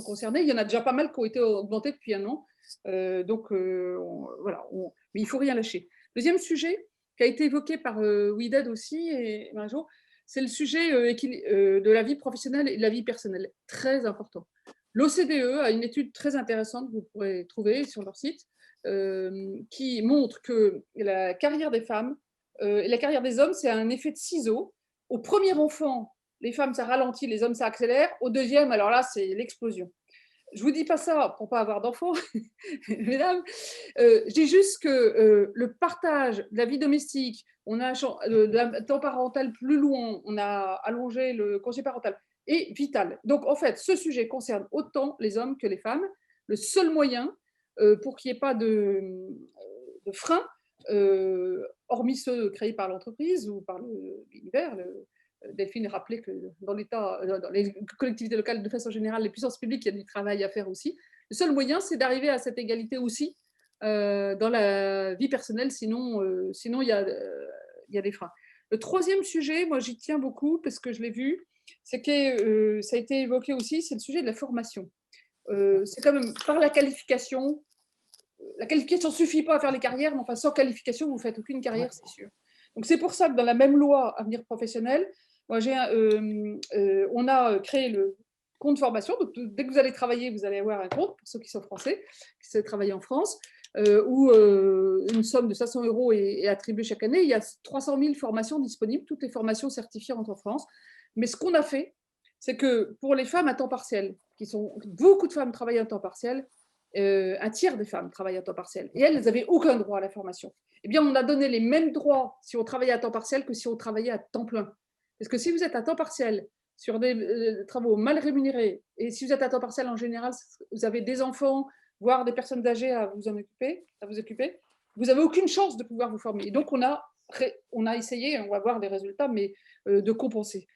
concernées. Il y en a déjà pas mal qui ont été augmentées depuis 1 an. Voilà. Mais il ne faut rien lâcher. Deuxième sujet qui a été évoqué par Widad aussi et Marie-Jo, c'est le sujet de la vie professionnelle et de la vie personnelle. Très important. L'OCDE a une étude très intéressante que vous pourrez trouver sur leur site qui montre que la carrière des femmes et la carrière des hommes, c'est un effet de ciseau. Au premier enfant, les femmes, ça ralentit, les hommes, ça accélère. Au deuxième, alors là, c'est l'explosion. Je ne vous dis pas ça pour ne pas avoir d'enfants, mesdames. Je dis juste que le partage de la vie domestique, on a le temps parental plus loin, on a allongé le congé parental, est vital. Donc, en fait, ce sujet concerne autant les hommes que les femmes. Le seul moyen pour qu'il n'y ait pas de frein, hormis ceux créés par l'entreprise ou par l'univers, Delphine rappelait que dans l'État, dans les collectivités locales de façon générale, les puissances publiques, il y a du travail à faire aussi. Le seul moyen, c'est d'arriver à cette égalité aussi dans la vie personnelle, sinon il y a des freins. Le troisième sujet, moi j'y tiens beaucoup parce que je l'ai vu, c'est que ça a été évoqué aussi, c'est le sujet de la formation. C'est quand même par la qualification ne suffit pas à faire les carrières, mais enfin sans qualification, vous ne faites aucune carrière, c'est sûr. Donc c'est pour ça que dans la même loi Avenir professionnel, moi, on a créé le compte formation. Donc, dès que vous allez travailler, vous allez avoir un compte, pour ceux qui sont français, qui savent travailler en France, où une somme de 500 € est attribuée chaque année. Il y a 300 000 formations disponibles, toutes les formations certifiantes en France. Mais ce qu'on a fait, c'est que pour les femmes à temps partiel, beaucoup de femmes travaillent à temps partiel, un tiers des femmes travaillent à temps partiel. Et elles n'avaient aucun droit à la formation. Eh bien, on a donné les mêmes droits si on travaillait à temps partiel que si on travaillait à temps plein. Parce que si vous êtes à temps partiel sur des travaux mal rémunérés, et si vous êtes à temps partiel en général, vous avez des enfants, voire des personnes âgées à vous occuper, vous n'avez aucune chance de pouvoir vous former. Et donc, on a essayé, on va voir les résultats, mais de compenser.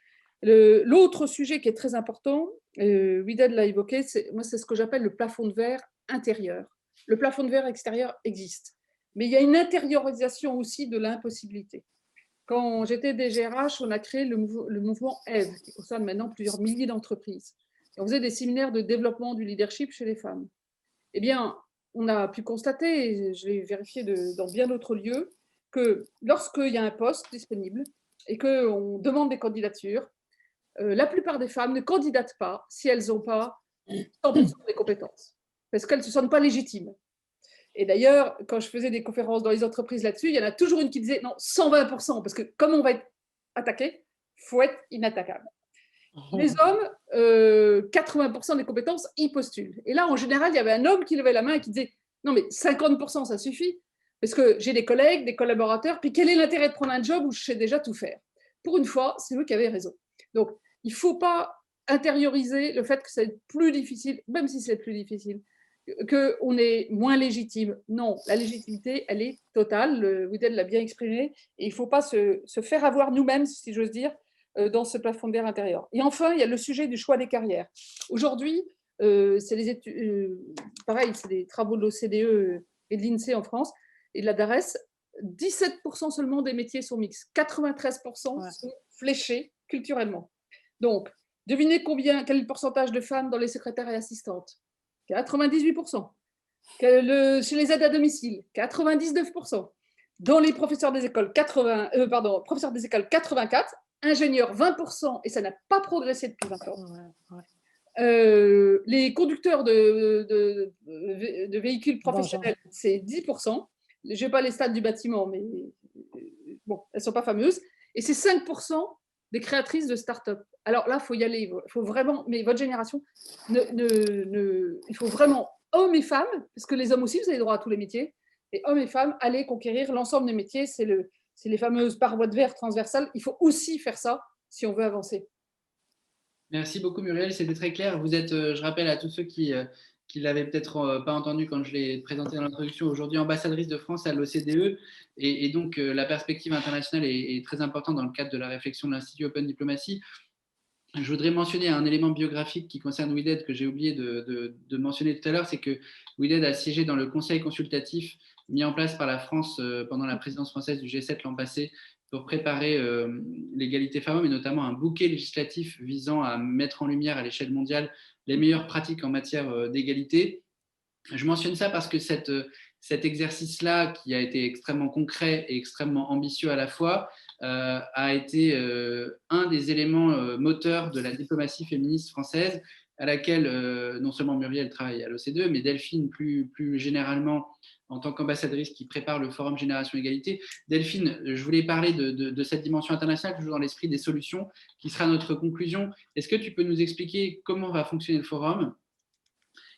L'autre sujet qui est très important, Widad l'a évoqué, c'est ce que j'appelle le plafond de verre intérieur. Le plafond de verre extérieur existe, mais il y a une intériorisation aussi de l'impossibilité. Quand j'étais DGRH, on a créé le mouvement EVE, qui concerne maintenant plusieurs milliers d'entreprises. On faisait des séminaires de développement du leadership chez les femmes. Eh bien, on a pu constater, et je l'ai vérifié dans bien d'autres lieux, que lorsqu'il y a un poste disponible et qu'on demande des candidatures, la plupart des femmes ne candidatent pas si elles n'ont pas 100% des compétences, parce qu'elles ne se sentent pas légitimes. Et d'ailleurs, quand je faisais des conférences dans les entreprises là-dessus, il y en a toujours une qui disait non, 120%, parce que comme on va être attaqué, il faut être inattaquable. Les hommes, 80% des compétences, ils postulent. Et là, en général, il y avait un homme qui levait la main et qui disait non, mais 50%, ça suffit, parce que j'ai des collègues, des collaborateurs, puis quel est l'intérêt de prendre un job où je sais déjà tout faire? Pour une fois, c'est eux qui avaient raison. Donc, il ne faut pas intérioriser le fait que c'est plus difficile, même si c'est plus difficile, qu'on est moins légitime. Non, la légitimité, elle est totale. Widad l'a bien exprimé. Et il ne faut pas se faire avoir nous-mêmes, si j'ose dire, dans ce plafond de verre intérieur. Et enfin, il y a le sujet du choix des carrières. Aujourd'hui, c'est les études, pareil, c'est des travaux de l'OCDE et de l'INSEE en France et de la DARES. 17% seulement des métiers sont mixtes. 93% sont fléchés culturellement. Donc, devinez quel est le pourcentage de femmes dans les secrétaires et assistantes? 98%. Chez les aides à domicile, 99%. Dans les professeurs des écoles, 84%, ingénieurs, 20%, et ça n'a pas progressé depuis 20 ans. Les conducteurs de véhicules professionnels, c'est 10%. Je n'ai pas les stats du bâtiment, mais bon, elles ne sont pas fameuses. Et c'est 5% des créatrices de start-up. Alors là, il faut y aller. Il faut vraiment, mais votre génération, il faut vraiment, hommes et femmes, parce que les hommes aussi, vous avez droit à tous les métiers, et hommes et femmes, aller conquérir l'ensemble des métiers. C'est les fameuses parois de verre transversales. Il faut aussi faire ça si on veut avancer. Merci beaucoup Muriel, c'était très clair. Vous êtes, je rappelle à tous ceux qui l'avaient peut-être pas entendu quand je l'ai présenté dans l'introduction, aujourd'hui ambassadrice de France à l'OCDE. Et donc, la perspective internationale est très importante dans le cadre de la réflexion de l'Institut Open Diplomacy. Je voudrais mentionner un élément biographique qui concerne Widad que j'ai oublié de mentionner tout à l'heure, c'est que Widad a siégé dans le conseil consultatif mis en place par la France pendant la présidence française du G7 l'an passé pour préparer l'égalité femmes-hommes et notamment un bouquet législatif visant à mettre en lumière à l'échelle mondiale les meilleures pratiques en matière d'égalité. Je mentionne ça parce que cet exercice-là, qui a été extrêmement concret et extrêmement ambitieux à la fois, a été un des éléments moteurs de la diplomatie féministe française, à laquelle non seulement Muriel travaille à l'OCDE, mais Delphine plus généralement en tant qu'ambassadrice qui prépare le Forum Génération Égalité. Delphine, je voulais parler de cette dimension internationale, toujours dans l'esprit des solutions, qui sera notre conclusion. Est-ce que tu peux nous expliquer comment va fonctionner le forum ?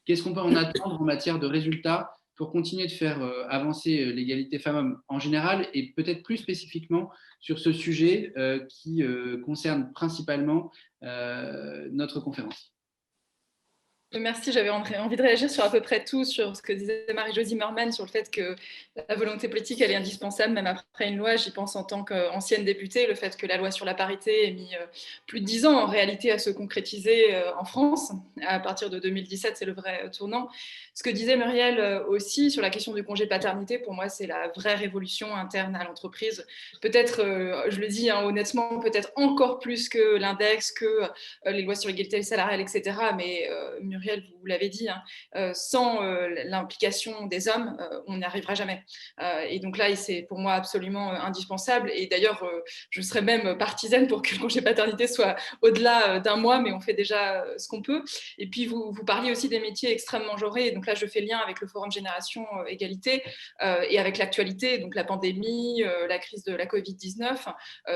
Qu'est-ce qu'on peut en attendre en matière de résultats pour continuer de faire avancer l'égalité femmes-hommes en général et peut-être plus spécifiquement sur ce sujet qui concerne principalement notre conférence? Merci, j'avais envie de réagir sur à peu près tout, sur ce que disait Marie-Jo Zimmermann, sur le fait que la volonté politique, elle est indispensable, même après une loi. J'y pense en tant qu'ancienne députée, le fait que la loi sur la parité ait mis plus de 10 ans en réalité à se concrétiser en France. À partir de 2017, c'est le vrai tournant. Ce que disait Muriel aussi sur la question du congé paternité, pour moi, c'est la vraie révolution interne à l'entreprise. Peut-être, je le dis honnêtement, peut-être encore plus que l'index, que les lois sur l'égalité salariale, etc. Mais Muriel, vous l'avez dit, sans l'implication des hommes, on n'y arrivera jamais. Et donc là, c'est pour moi absolument indispensable. Et d'ailleurs, je serais même partisane pour que le congé paternité soit au-delà d'un mois, mais on fait déjà ce qu'on peut. Et puis, vous parliez aussi des métiers extrêmement genrés. Donc là, je fais lien avec le Forum Génération Égalité et avec l'actualité, donc la pandémie, la crise de la Covid-19.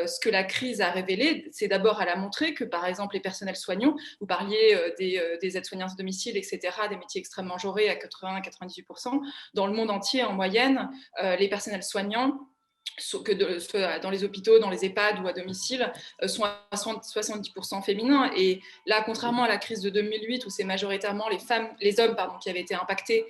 Ce que la crise a révélé, c'est d'abord elle a montré que, par exemple, les personnels soignants, vous parliez des aides-soignants service domicile, etc., des métiers extrêmement genrés à 80-98%. Dans le monde entier, en moyenne, les personnels soignants, soit dans les hôpitaux, dans les EHPAD ou à domicile, sont à 70% féminins. Et là, contrairement à la crise de 2008, où c'est majoritairement les hommes qui avaient été impactés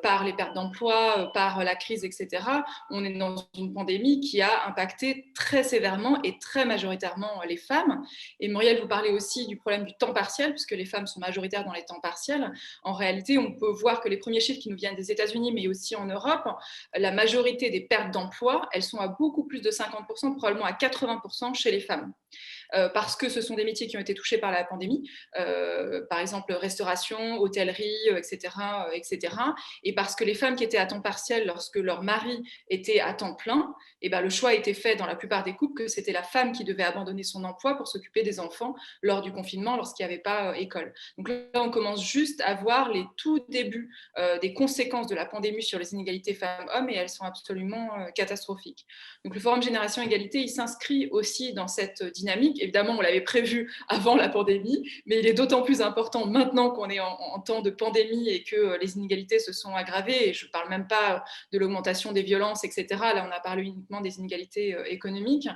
par les pertes d'emploi, par la crise, etc., on est dans une pandémie qui a impacté très sévèrement et très majoritairement les femmes. Et Muriel, vous parlez aussi du problème du temps partiel, puisque les femmes sont majoritaires dans les temps partiels. En réalité, on peut voir que les premiers chiffres qui nous viennent des États-Unis, mais aussi en Europe, la majorité des pertes d'emploi, elles sont à beaucoup plus de 50%, probablement à 80% chez les femmes. Parce que ce sont des métiers qui ont été touchés par la pandémie, par exemple restauration, hôtellerie, etc., etc. Et parce que les femmes qui étaient à temps partiel lorsque leur mari était à temps plein, et ben, le choix a été fait dans la plupart des couples que c'était la femme qui devait abandonner son emploi pour s'occuper des enfants lors du confinement, lorsqu'il n'y avait pas école. Donc là, on commence juste à voir les tout débuts des conséquences de la pandémie sur les inégalités femmes-hommes, et elles sont absolument catastrophiques. Donc le Forum Génération Égalité, il s'inscrit aussi dans cette dynamique. Évidemment, on l'avait prévu avant la pandémie, mais il est d'autant plus important maintenant qu'on est en temps de pandémie et que les inégalités se sont aggravées. Et je ne parle même pas de l'augmentation des violences, etc. Là, on a parlé uniquement des inégalités économiques.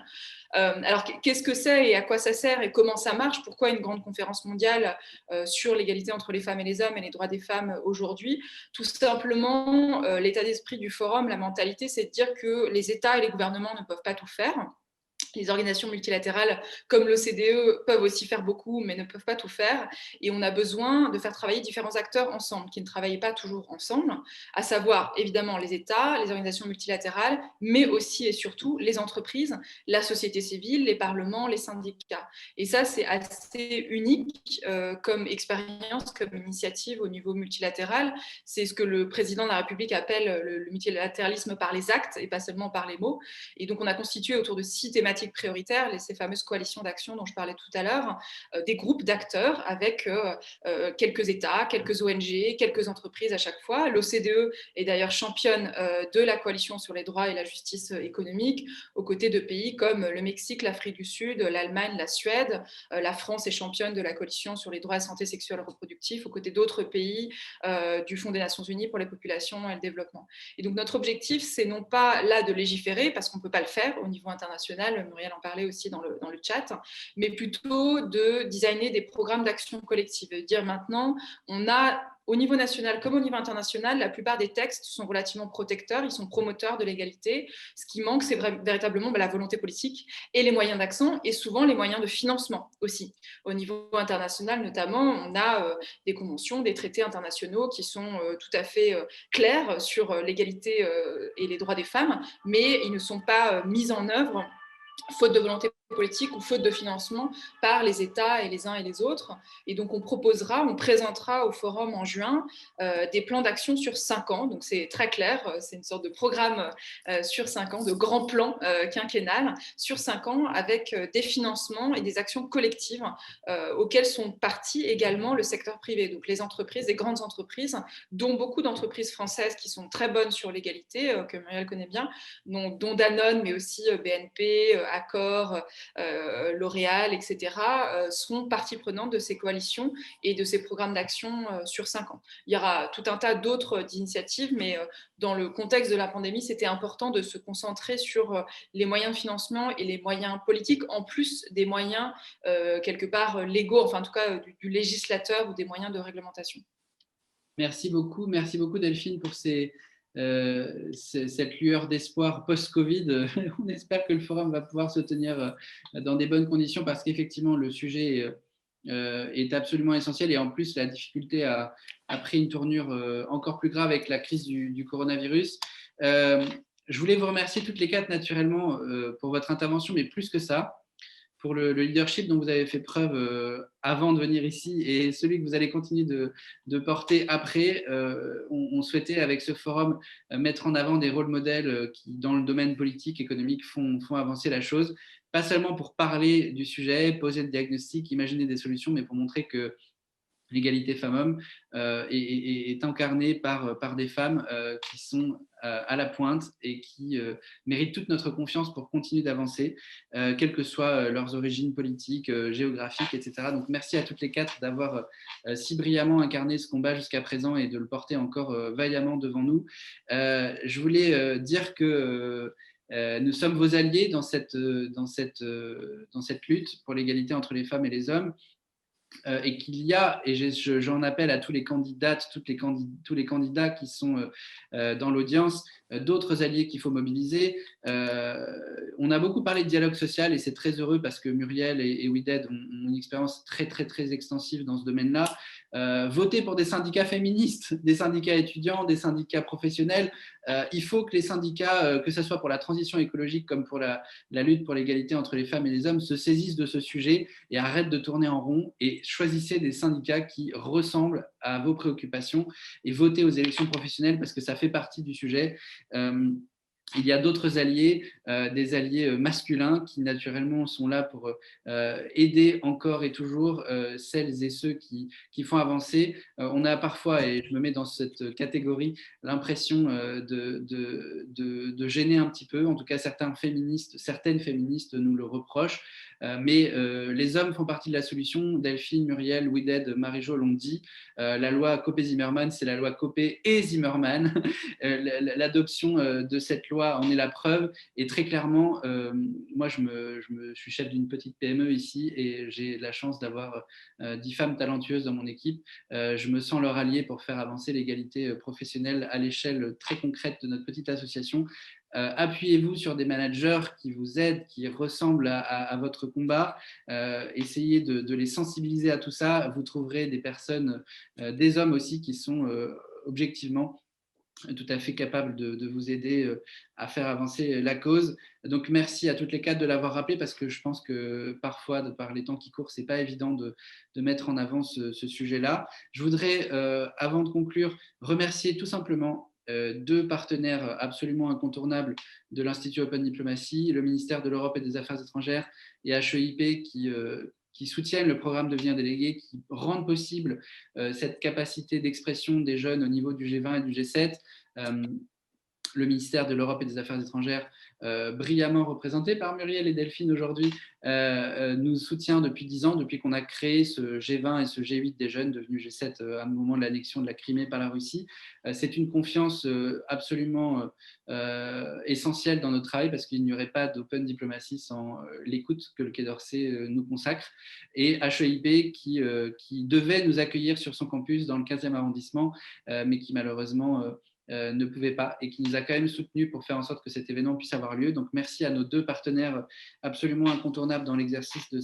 Alors, qu'est-ce que c'est et à quoi ça sert et comment ça marche? Pourquoi une grande conférence mondiale sur l'égalité entre les femmes et les hommes et les droits des femmes aujourd'hui? Tout simplement, l'état d'esprit du forum, la mentalité, c'est de dire que les États et les gouvernements ne peuvent pas tout faire. Les organisations multilatérales comme l'OCDE peuvent aussi faire beaucoup, mais ne peuvent pas tout faire. Et on a besoin de faire travailler différents acteurs ensemble, qui ne travaillent pas toujours ensemble, à savoir évidemment les États, les organisations multilatérales, mais aussi et surtout les entreprises, la société civile, les parlements, les syndicats. Et ça, c'est assez unique comme expérience, comme initiative au niveau multilatéral. C'est ce que le président de la République appelle le multilatéralisme par les actes et pas seulement par les mots. Et donc, on a constitué autour de 6 thématiques prioritaires, ces fameuses coalitions d'action dont je parlais tout à l'heure, des groupes d'acteurs avec quelques États, quelques ONG, quelques entreprises à chaque fois. L'OCDE est d'ailleurs championne de la coalition sur les droits et la justice économique, aux côtés de pays comme le Mexique, l'Afrique du Sud, l'Allemagne, la Suède. La France est championne de la coalition sur les droits et santé sexuelle et reproductive, aux côtés d'autres pays du Fonds des Nations Unies pour les populations et le développement. Et donc, notre objectif, c'est non pas là de légiférer, parce qu'on ne peut pas le faire au niveau international, Muriel en parlait aussi dans le chat, mais plutôt de designer des programmes d'action collective. Dire maintenant, on a au niveau national comme au niveau international, la plupart des textes sont relativement protecteurs, ils sont promoteurs de l'égalité. Ce qui manque, c'est véritablement la volonté politique et les moyens d'action, et souvent les moyens de financement aussi. Au niveau international notamment, on a des conventions, des traités internationaux qui sont tout à fait clairs sur l'égalité et les droits des femmes, mais ils ne sont pas mis en œuvre faute de volonté politique ou faute de financement par les États et les uns et les autres. Et donc, on présentera au forum en juin des plans d'action sur 5 ans. Donc, c'est très clair, c'est une sorte de programme sur 5 ans, de grand plan quinquennal sur 5 ans avec des financements et des actions collectives auxquelles sont partis également le secteur privé. Donc, les entreprises, les grandes entreprises, dont beaucoup d'entreprises françaises qui sont très bonnes sur l'égalité, que Muriel connaît bien, dont Danone, mais aussi BNP, Accor, L'Oréal, etc., seront partie prenante de ces coalitions et de ces programmes d'action sur 5 ans. Il y aura tout un tas d'autres initiatives, mais dans le contexte de la pandémie, c'était important de se concentrer sur les moyens de financement et les moyens politiques, en plus des moyens quelque part légaux, enfin en tout cas du législateur ou des moyens de réglementation. Merci beaucoup Delphine pour cette lueur d'espoir post-Covid. On espère que le forum va pouvoir se tenir dans des bonnes conditions parce qu'effectivement, le sujet est absolument essentiel et en plus, la difficulté a pris une tournure encore plus grave avec la crise du coronavirus. Je voulais vous remercier toutes les 4 naturellement pour votre intervention, mais plus que ça, pour le leadership dont vous avez fait preuve avant de venir ici et celui que vous allez continuer de porter après. On souhaitait, avec ce forum, mettre en avant des rôles modèles qui, dans le domaine politique, économique, font avancer la chose. Pas seulement pour parler du sujet, poser le diagnostic, imaginer des solutions, mais pour montrer que l'égalité femmes-hommes est incarnée par des femmes qui sont à la pointe et qui méritent toute notre confiance pour continuer d'avancer, quelles que soient leurs origines politiques, géographiques, etc. Donc merci à toutes les quatre d'avoir si brillamment incarné ce combat jusqu'à présent et de le porter encore vaillamment devant nous. Je voulais dire que nous sommes vos alliés dans cette lutte pour l'égalité entre les femmes et les hommes. Et qu'il y a, et j'en appelle à tous les candidates, tous les candidats qui sont dans l'audience, d'autres alliés qu'il faut mobiliser. On a beaucoup parlé de dialogue social et c'est très heureux parce que Muriel et WeDead ont une expérience très, très, très extensive dans ce domaine-là. Voter pour des syndicats féministes, des syndicats étudiants, des syndicats professionnels. Il faut que les syndicats, que ce soit pour la transition écologique comme pour la lutte pour l'égalité entre les femmes et les hommes, se saisissent de ce sujet et arrêtent de tourner en rond et choisissez des syndicats qui ressemblent à vos préoccupations et votez aux élections professionnelles parce que ça fait partie du sujet. Il y a d'autres alliés, des alliés masculins qui naturellement sont là pour aider encore et toujours celles et ceux qui font avancer. On a parfois, et je me mets dans cette catégorie, l'impression de gêner un petit peu. En tout cas, certaines féministes nous le reprochent. Mais les hommes font partie de la solution. Delphine, Muriel, WeDead, Marie-Jo l'ont dit. La loi Copé-Zimmermann, c'est la loi Copé et Zimmermann. L'adoption de cette loi en est la preuve. Et très clairement, moi, je suis chef d'une petite PME ici et j'ai la chance d'avoir 10 femmes talentueuses dans mon équipe. Je me sens leur allié pour faire avancer l'égalité professionnelle à l'échelle très concrète de notre petite association. Appuyez-vous sur des managers qui vous aident, qui ressemblent à votre combat. Essayez de les sensibiliser à tout ça. Vous trouverez des personnes, des hommes aussi, qui sont objectivement tout à fait capables de vous aider à faire avancer la cause. Donc merci à toutes les quatre de l'avoir rappelé parce que je pense que parfois, de par les temps qui courent, c'est pas évident de mettre en avant ce sujet-là. Je voudrais, avant de conclure, remercier tout simplement deux partenaires absolument incontournables de l'Institut Open Diplomacy, le ministère de l'Europe et des Affaires étrangères et HEIP qui soutiennent le programme Deviens délégué, qui rendent possible cette capacité d'expression des jeunes au niveau du G20 et du G7. Le ministère de l'Europe et des Affaires étrangères, brillamment représenté par Muriel et Delphine aujourd'hui, nous soutient depuis 10 ans, depuis qu'on a créé ce G20 et ce G8 des jeunes, devenu G7 à un moment de l'annexion de la Crimée par la Russie. C'est une confiance absolument essentielle dans notre travail parce qu'il n'y aurait pas d'open diplomatie sans l'écoute que le Quai d'Orsay nous consacre. Et HEIP qui devait nous accueillir sur son campus dans le 15e arrondissement, mais qui malheureusement ne pouvait pas et qui nous a quand même soutenus pour faire en sorte que cet événement puisse avoir lieu. Donc merci à nos deux partenaires absolument incontournables dans l'exercice de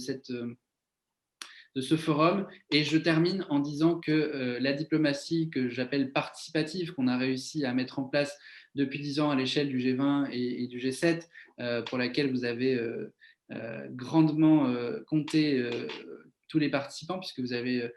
ce forum. Et je termine en disant que la diplomatie que j'appelle participative, qu'on a réussi à mettre en place depuis 10 ans à l'échelle du G20 et du G7, pour laquelle vous avez grandement compté tous les participants, puisque vous avez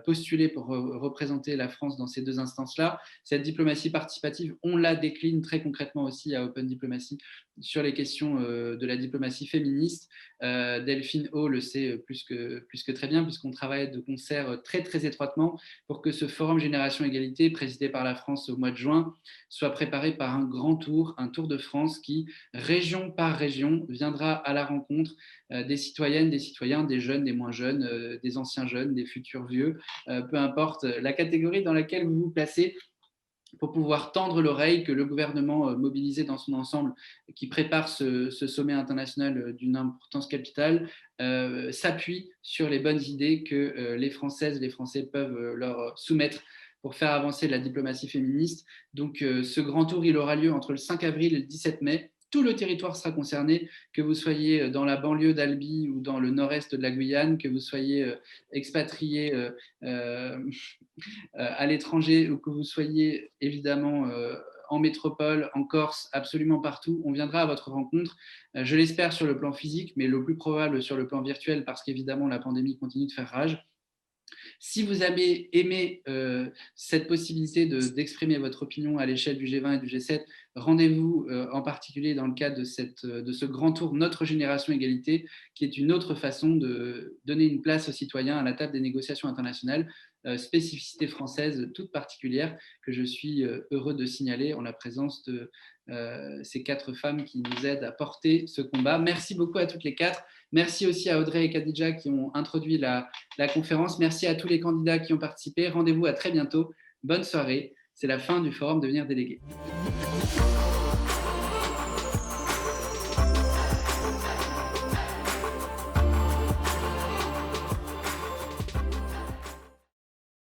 postulé pour représenter la France dans ces deux instances-là. Cette diplomatie participative, on la décline très concrètement aussi à Open Diplomacy sur les questions de la diplomatie féministe. Delphine O le sait plus que très bien, puisqu'on travaille de concert très, très étroitement pour que ce forum Génération Égalité, présidé par la France au mois de juin, soit préparé par un grand tour, un tour de France qui, région par région, viendra à la rencontre des citoyennes, des citoyens, des jeunes, des moins jeunes, des anciens jeunes, des futurs vieux, peu importe la catégorie dans laquelle vous vous placez, pour pouvoir tendre l'oreille, que le gouvernement mobilisé dans son ensemble, qui prépare ce sommet international d'une importance capitale, s'appuie sur les bonnes idées que les Françaises et les Français peuvent leur soumettre pour faire avancer la diplomatie féministe. Donc ce grand tour, il aura lieu entre le 5 avril et le 17 mai. Tout le territoire sera concerné, que vous soyez dans la banlieue d'Albi ou dans le nord-est de la Guyane, que vous soyez expatrié à l'étranger ou que vous soyez évidemment en métropole, en Corse, absolument partout. On viendra à votre rencontre, je l'espère sur le plan physique, mais le plus probable sur le plan virtuel parce qu'évidemment la pandémie continue de faire rage. Si vous avez aimé cette possibilité d'exprimer votre opinion à l'échelle du G20 et du G7, rendez-vous en particulier dans le cadre de ce grand tour Notre Génération Égalité, qui est une autre façon de donner une place aux citoyens à la table des négociations internationales. spécificité française toute particulière que je suis heureux de signaler en la présence de ces 4 femmes qui nous aident à porter ce combat. Merci beaucoup à toutes les 4. Merci aussi à Audrey et Khadija qui ont introduit la conférence. Merci à tous les candidats qui ont participé. Rendez-vous à très bientôt. Bonne soirée. C'est la fin du forum Devenir délégué.